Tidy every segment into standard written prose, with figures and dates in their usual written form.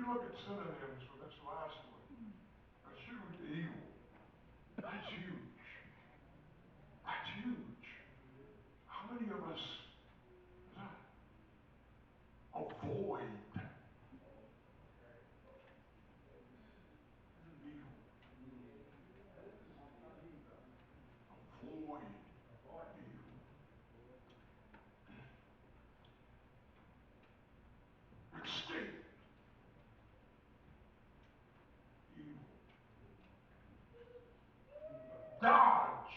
look at synonyms for this last one, assumed evil. That's huge. That's huge. How many of us avoid evil? Avoid evil. Escape evil. Dodge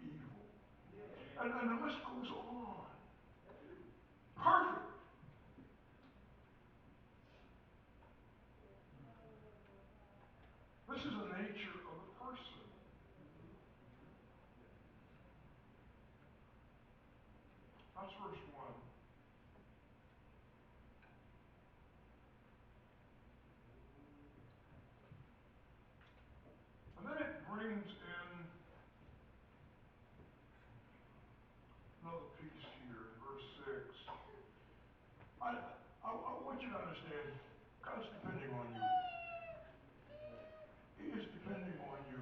evil. And the list goes on. Perfect. This is the nature of the person. That's verse 1. And then it brings in another piece here in verse 6. I want you to understand, God's depending on you. He is depending on you.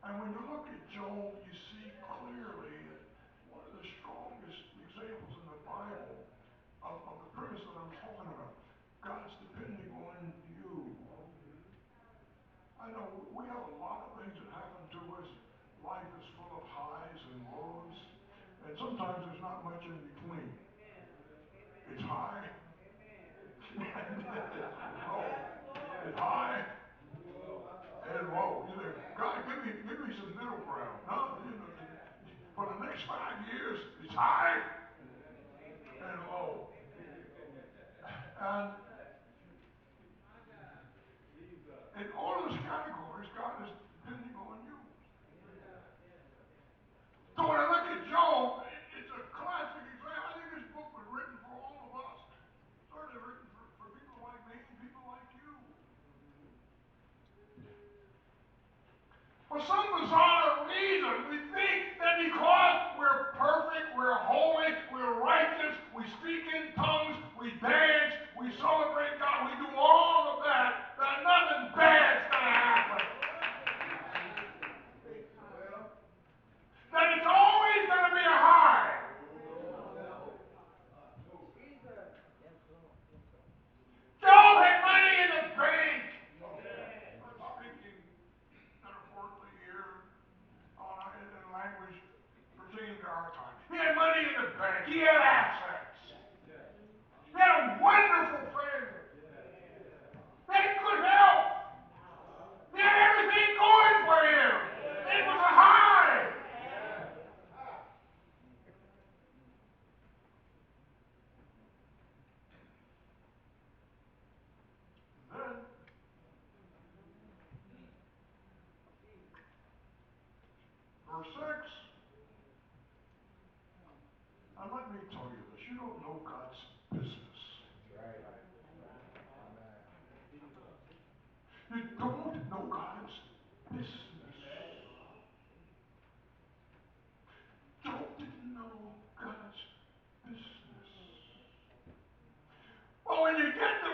And when you look at Job, you see clearly that one of the strongest examples in the Bible of the premise that I'm talking about. God's depending on you. I know we have a lot of things that happen to us. Life is full of highs and lows. And sometimes there's not much in between. It's high and it's low. It's high and low. You think, God, give me some middle ground. No, for the next 5 years, it's high and low. And in all those categories, God is depending on you. So when I look at Job, it's a classic example. I think this book was written for all of us. Certainly written for people like me and people like you. For some bizarre reason, we think that because we're perfect, we're holy, we're righteous, we speak in tongues, we dance, we celebrate God, we do all of that, that nothing bad's going to happen. That it's always going to be a high. Job had money in the bank. I'm speaking metaphorically here in language pertaining to our time. He had money in the bank. He had assets. He had a wonderful family. He had good health. He had everything going for him. It was a high. Then, verse 6. And let me tell you this. You don't know God's business.